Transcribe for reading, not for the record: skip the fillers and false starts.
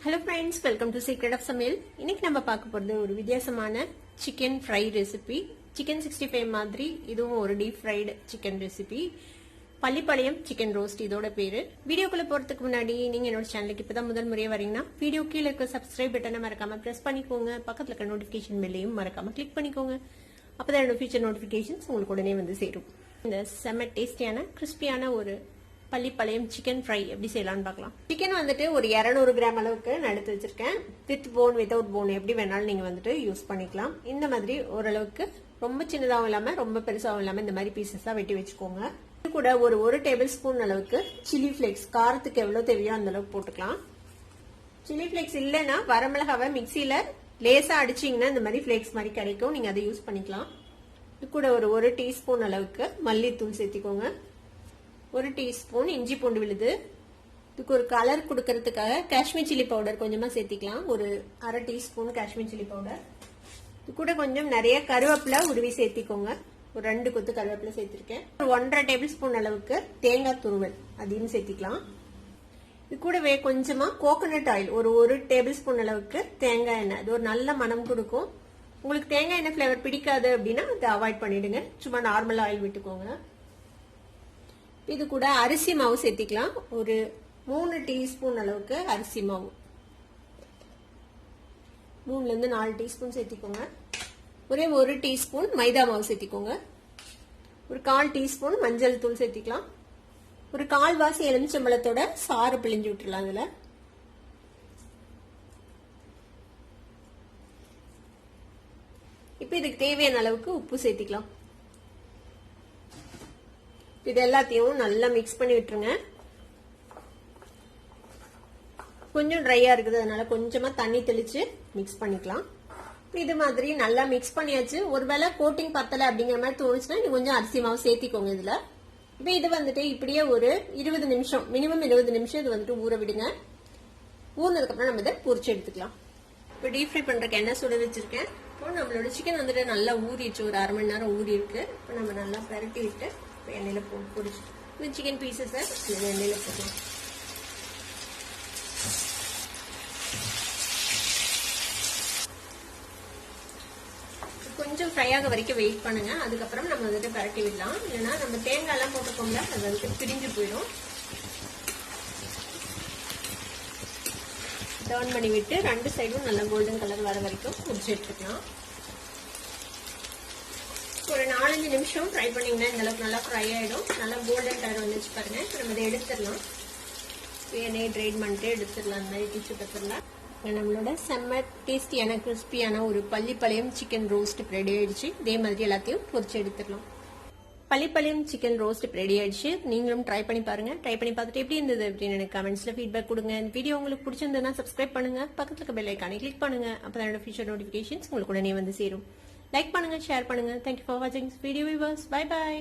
Hello friends, welcome to Secret of Samil. இன்னைக்கு நம்ம பார்க்க போறது ஒரு வித்தியாசமான சிக்கன் ஃப்ரை ரெசிபி. சிக்கன் 65 மாதிரி இதுவும் ஒரு deep fried chicken recipe. Pallipalayam chicken roast இதோட பேரு. வீடியோக்குள்ள போறதுக்கு முன்னாடி நீங்க என்னோட சேனலுக்கு இப்பதான் முதல் முறையா வரீங்கன்னா வீடியோ கீழே இருக்க சப்ஸ்கிரைப் பட்டனை மறக்காம பிரஸ் பண்ணிக்கோங்க. பக்கத்துல இருக்க நோட்டிபிகேஷன் பெல்லையும் மறக்காம கிளிக் பண்ணிக்கோங்க. அப்பதான் என்னோட ஃபியூச்சர் நோட்டிபிகேஷன்ஸ் உங்களுக்கு உடனே வந்து சேரும். இந்த செம்ம டேஸ்டியான கிறிஸ்பியான ஒரு பள்ளிப்பாளையம் சிக்கன் ஃப்ரை எப்படி செய்யலாம்னு பார்க்கலாம். சிக்கன் வந்துட்டு ஒரு 200 கிராம் அளவுக்கு நான் எடுத்து வச்சிருக்கேன். வித் போன் வித்தவுட் போன் எப்படி வேணாலும் நீங்க வந்துட்டு யூஸ் பண்ணிக்கலாம். இந்த மாதிரி ஓரளவுக்கு ரொம்ப சின்னதாகவும் இல்லாம ரொம்ப பெருசாகவும் இல்லாம இந்த மாதிரி பீசஸா வெட்டி வச்சுக்கோங்க. இது கூட ஒரு டேபிள் ஸ்பூன் அளவுக்கு சில்லி ஃபிளேக்ஸ், காரத்துக்கு எவ்வளவு தேவையோ அந்த அளவுக்கு போட்டுக்கலாம். சில்லி ஃபிளேக்ஸ் இல்லைன்னா வரமிளகாவை மிக்சியில லேசா அடிச்சீங்கன்னா இந்த மாதிரி ஃபிளேக்ஸ் மாதிரி கிடைக்கும், நீங்க அதை யூஸ் பண்ணிக்கலாம். இது கூட ஒரு டீஸ்பூன் அளவுக்கு மல்லித்தூள் சேர்த்திக்கோங்க. 1 டீஸ்பூன் இஞ்சி பூண்டு விழுது. இதுக்கு ஒரு கலர் கொடுக்கறதுக்காக காஷ்மீர் சில்லி பவுடர் கொஞ்சமா சேர்த்திக்கலாம். ஒரு அரை டீஸ்பூன் காஷ்மீர் சில்லி பவுடர். இது கூட கொஞ்சம் நிறைய கருவேப்பிலை உருவி சேர்த்திக்கோங்க. ஒரு 2 கொத்து கருவேப்பிலை சேர்த்திருக்கேன். ஒரு 1.5 டேபிள் ஸ்பூன் அளவுக்கு தேங்காய் துருவல் அதையும் சேர்த்திக்கலாம். இது கூடவே கொஞ்சமா கோகோனட் ஆயில் ஒரு டேபிள் ஸ்பூன் அளவுக்கு தேங்காய் எண்ணெய், அது ஒரு நல்ல மனம் கொடுக்கும். உங்களுக்கு தேங்காய் எண்ணெய் ஃபிளேவர் பிடிக்காது அப்படின்னா அதை அவாய்ட் பண்ணிடுங்க. சும்மா நார்மல் ஆயில் விட்டுக்கோங்க. இது கூட அரிசி மாவு சேர்த்திக்கலாம். ஒரு 3 டீஸ்பூன் அளவுக்கு அரிசி மாவு, 3ல இருந்து 4 டீஸ்பூன் சேர்த்திக்கோங்க. ஒரே 1 டீஸ்பூன் மைதா மாவு சேர்த்திக்கோங்க. ஒரு 1/4 டீஸ்பூன் மஞ்சள் தூள் சேர்த்திக்கலாம். ஒரு 1/4 வாசி எலுமிச்சம்பழத்தோட சாறு பிழிஞ்சு விட்டுறலாம். அதுல இப்ப இதுக்கு தேவையான அளவுக்கு உப்பு சேர்த்திக்கலாம். இது எல்லாத்தையும் நல்லா மிக்ஸ் பண்ணி விட்டுருங்க. கொஞ்சம் ட்ரையா இருக்குது, அதனால கொஞ்சமா தண்ணி தெளிச்சு மிக்ஸ் பண்ணிக்கலாம். இது மாதிரி நல்லா மிக்ஸ் பண்ணியாச்சு. ஒருவேளை கோட்டிங் பத்தல அப்படிங்கிற மாதிரி தோணுச்சுன்னா நீங்க கொஞ்சம் அரிசி மாவு சேர்த்திக்கோங்க இதுல. இப்ப இது வந்துட்டு இப்படியே ஒரு 20 நிமிஷம், மினிமம் 20 நிமிஷம் இது வந்துட்டு ஊற விடுங்க. ஊறினதுக்கு அப்புறம் நம்ம இதை பொரிச்சு எடுத்துக்கலாம். இப்ப டீப் ஃப்ரை பண்றதுக்கு எண்ணெய் சுட வச்சிருக்கேன். இப்போ நம்மளோட சிக்கன் வந்துட்டு நல்லா ஊறிடுச்சு, ஒரு அரை மணி நேரம் ஊறி இருக்கு. இப்போ நம்ம நல்லா பரட்டி விட்டு எண்ணெயில போட்டு பொரிச்சு சிக்கன் பீசஸ் எண்ணெயில போடலாம். கொஞ்சம் ஃப்ரை ஆக வரைக்கும் வெயிட் பண்ணுங்க. அதுக்கப்புறம் நம்ம வந்துட்டு பரட்டி விடலாம். இல்லைன்னா நம்ம தேங்காய் எல்லாம் போட்டுக்கோங்க, அது வந்துட்டு பிரிஞ்சு போயிடும். டர்ன் பண்ணி விட்டு 2 சைடும் நல்லா கோல்டன் கலர் வர வரைக்கும் பொரிச்சு எடுத்துக்கலாம். ஒரு 4-5 நிமிஷம் ஃப்ரை பண்ணீங்கன்னா இந்த அளவுக்கு நல்லா ஃப்ரை ஆயிடும். நல்லா கோல்டன் கலர் வந்துச்சு பாருங்க. இப்போ நம்ம இதை எடுத்துடலாம். எண்ணெயை ட்ரைன் பண்ணிட்டு எடுத்துடலாம். அந்த மாதிரி டிஷ்யூ பேப்பர்ல நம்மளோட செம்ம டேஸ்டியான கிறிஸ்பியான ஒரு பள்ளிப்பாளையம் சிக்கன் ரோஸ்ட் ரெடி ஆயிடுச்சு. இதே மாதிரி எல்லாத்தையும் பொரிச்சு எடுத்துடலாம். பள்ளிப்பாளையம் சிக்கன் ரோஸ்ட் ரெடி ஆயிடுச்சு. நீங்களும் ட்ரை பண்ணி பாருங்க. ட்ரை பண்ணி பார்த்துட்டு எப்படி இருந்தது அப்படின்னு எனக்கு கமெண்ட்ஸ்ல ஃபீட்பேக் கொடுங்க. இந்த வீடியோ உங்களுக்கு பிடிச்சிருந்ததுன்னா சப்ஸ்கிரைப் பண்ணுங்க. பக்கத்துல இருக்க பெல் ஐகானை கிளிக் பண்ணுங்க. அப்பதான் என்னோட ஃபியூச்சர் நோட்டிபிகேஷன்ஸ் உங்களுக்கு உடனே வந்து சேரும். லைக் பண்ணுங்க, ஷேர் பண்ணுங்க. Thank you for watching this video viewers. Bye bye.